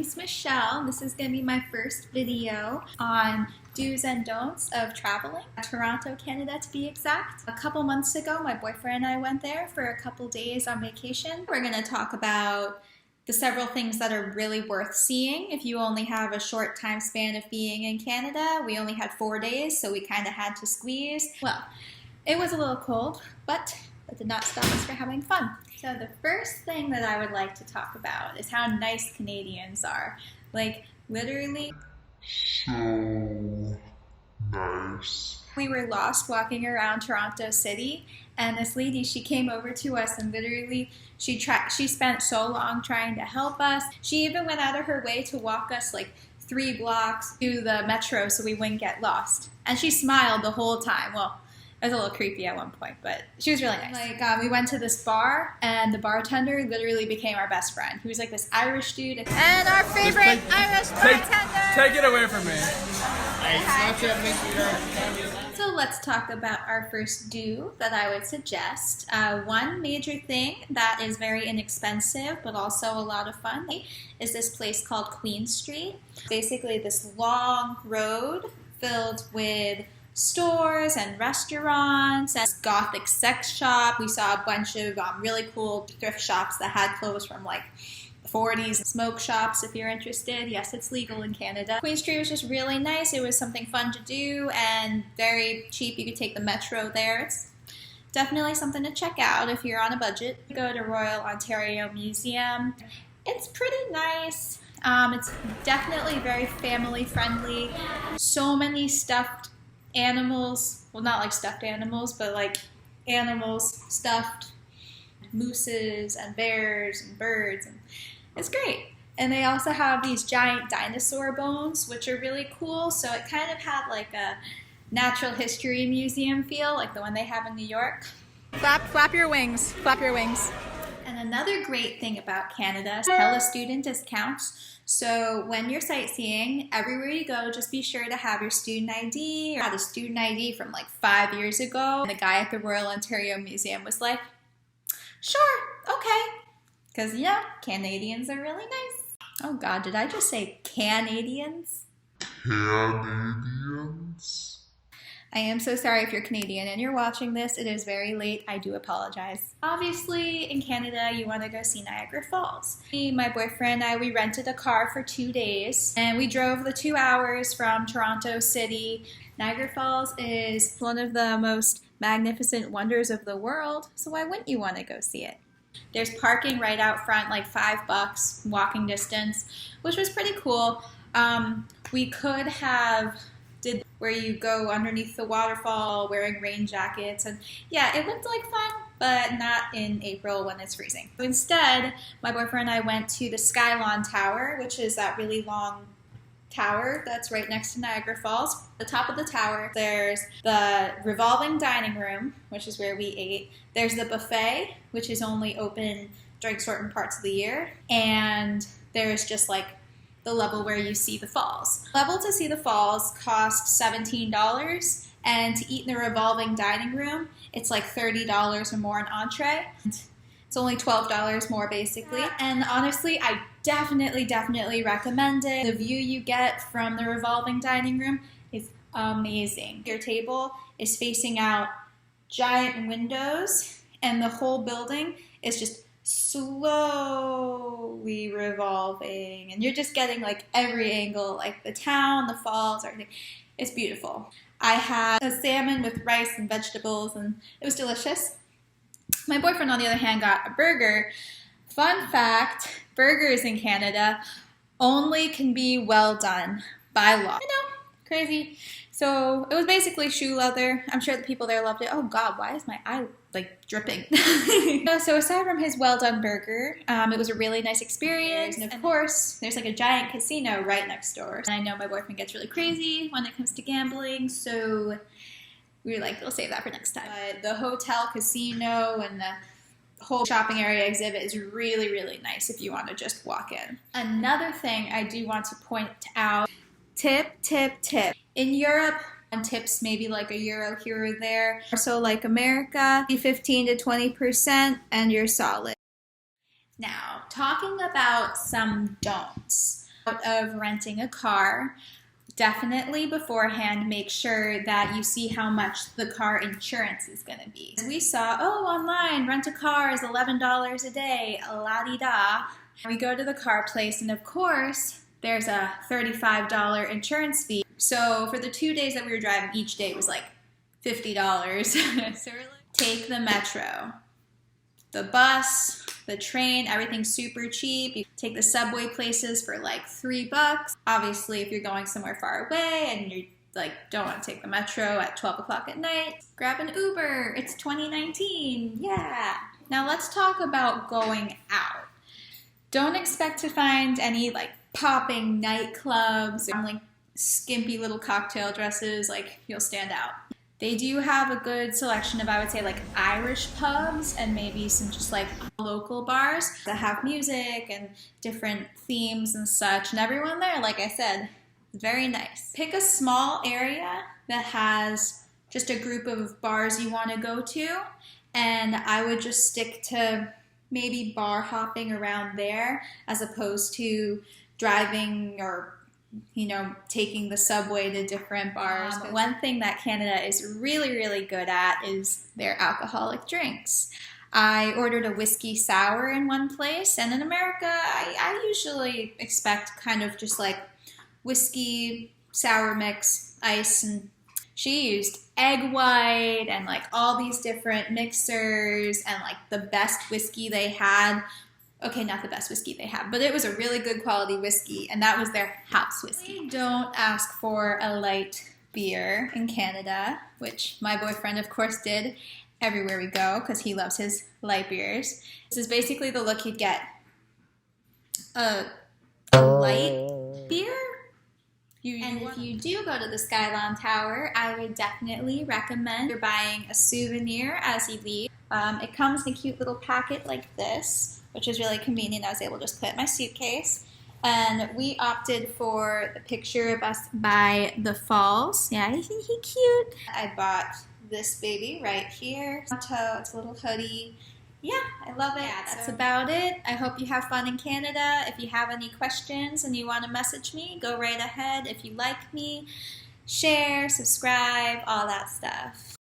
name's Michelle. This is going to be my first video on do's and don'ts of traveling. Toronto, Canada to be exact. A couple months ago, my boyfriend and I went there for a couple days on vacation. We're going to talk about the several things that are really worth seeing if you only have a short time span of being in Canada. We only had 4 days, so we kind of had to squeeze. Well, it was a little cold, but that did not stop us from having fun. So the first thing that I would like to talk about is how nice Canadians are. Like, literally, so nice. We were lost walking around Toronto City, and this lady, she came over to us and literally she spent so long trying to help us. She even went out of her way to walk us like 3 blocks to the metro so we wouldn't get lost. And she smiled the whole time. Well, it was a little creepy at one point, but she was really nice. Like, we went to this bar, and the bartender literally became our best friend. He was like this Irish dude. And our favorite Irish bartender! Take it away from me. So let's talk about our first do that I would suggest. One major thing that is very inexpensive, but also a lot of fun, is this place called Queen Street. Basically this long road filled with stores and restaurants and gothic sex shop. We saw a bunch of really cool thrift shops that had clothes from like the 40s, smoke shops if you're interested. Yes, it's legal in Canada. Queen Street was just really nice. It was something fun to do and very cheap. You could take the metro there. It's definitely something to check out if you're on a budget. Go to Royal Ontario Museum. It's pretty nice. It's definitely very family friendly. So many stuffed animals, well, not like stuffed animals, but like animals stuffed, mooses and bears and birds, and it's great. And they also have these giant dinosaur bones, which are really cool, so it kind of had like a natural history museum feel, like the one they have in New York. Flap your wings, flap your wings. And another great thing about Canada is hella student discounts. So when you're sightseeing, everywhere you go, just be sure to have your student ID. I had a student ID from like 5 years ago. And the guy at the Royal Ontario Museum was like, sure, okay. Because, yeah, Canadians are really nice. Oh God, did I just say Canadians? Canadians? I am so sorry if you're Canadian and you're watching this. It is very late. I do apologize. Obviously, in Canada, you want to go see Niagara Falls. Me, my boyfriend and I, we rented a car for 2 days, and we drove the 2 hours from Toronto City. Niagara Falls is one of the most magnificent wonders of the world, so why wouldn't you want to go see it? There's parking right out front, like $5 walking distance, which was pretty cool. We could have did where you go underneath the waterfall wearing rain jackets, and yeah, it looked like fun, but not in April when it's freezing. So instead, my boyfriend and I went to the Skylon Tower, which is that really long tower that's right next to Niagara Falls. At the top of the tower, there's the revolving dining room, which is where we ate. There's the buffet, which is only open during certain parts of the year, and there's just like the level where you see the falls. Level to see the falls costs $17, and to eat in the revolving dining room, it's like $30 or more an entree. It's only $12 more basically. And honestly, I definitely recommend it. The view you get from the revolving dining room is amazing. Your table is facing out giant windows, and the whole building is just slowly revolving, and you're just getting like every angle, like the town, the falls, everything. It's beautiful. I had a salmon with rice and vegetables, and it was delicious. My boyfriend, on the other hand, got a burger. Fun fact, burgers in Canada only can be well done by law. You know, crazy. So it was basically shoe leather. I'm sure the people there loved it. Oh God, why is my eye like dripping? So aside from his well-done burger, it was a really nice experience. And of course, there's like a giant casino right next door. And I know my boyfriend gets really crazy when it comes to gambling, so we were like, we'll save that for next time. But the hotel, casino, and the whole shopping area exhibit is really nice if you want to just walk in. Another thing I do want to point out, tip. In Europe, on tips maybe like €1 here or there. So like America, 15 to 20% and you're solid. Now, talking about some don'ts. Of renting a car, definitely beforehand make sure that you see how much the car insurance is going to be. We saw, oh, online, rent a car is $11 a day, la-di-da. We go to the car place, and of course, there's a $35 insurance fee. So for the 2 days that we were driving, each day was like $50. So we're like, take the metro, the bus, the train, everything's super cheap. You take the subway places for like $3. Obviously, if you're going somewhere far away and you like don't want to take the metro at 12 o'clock at night, grab an Uber. It's 2019. Yeah. Now let's talk about going out. Don't expect to find any like popping nightclubs or like skimpy little cocktail dresses. Like you'll stand out. They do have a good selection of, I would say, like Irish pubs and maybe some just like local bars that have music and different themes and such. And everyone there, like I said, is very nice. Pick a small area that has just a group of bars you want to go to, and I would just stick to maybe bar hopping around there as opposed to driving or taking the subway to different bars. One thing that Canada is really, really good at is their alcoholic drinks. I ordered a whiskey sour in one place, and in America, I usually expect kind of just like whiskey, sour mix, ice, and she used egg white and like all these different mixers and like the best whiskey they had. Okay, not the best whiskey they have, but it was a really good quality whiskey, and that was their house whiskey. Don't ask for a light beer in Canada, which my boyfriend, of course, did everywhere we go because he loves his light beers. This is basically the look you'd get. A light beer? And if you do go to the Skylon Tower, I would definitely recommend you're buying a souvenir as you leave. It comes in a cute little packet like this, which is really convenient. I was able to just put it in my suitcase. And we opted for the picture of us by the falls. Yeah, isn't he cute? I bought this baby right here. It's a little hoodie. Yeah, I love it. Yeah, that's about it. I hope you have fun in Canada. If you have any questions and you want to message me, go right ahead. If you like me, share, subscribe, all that stuff.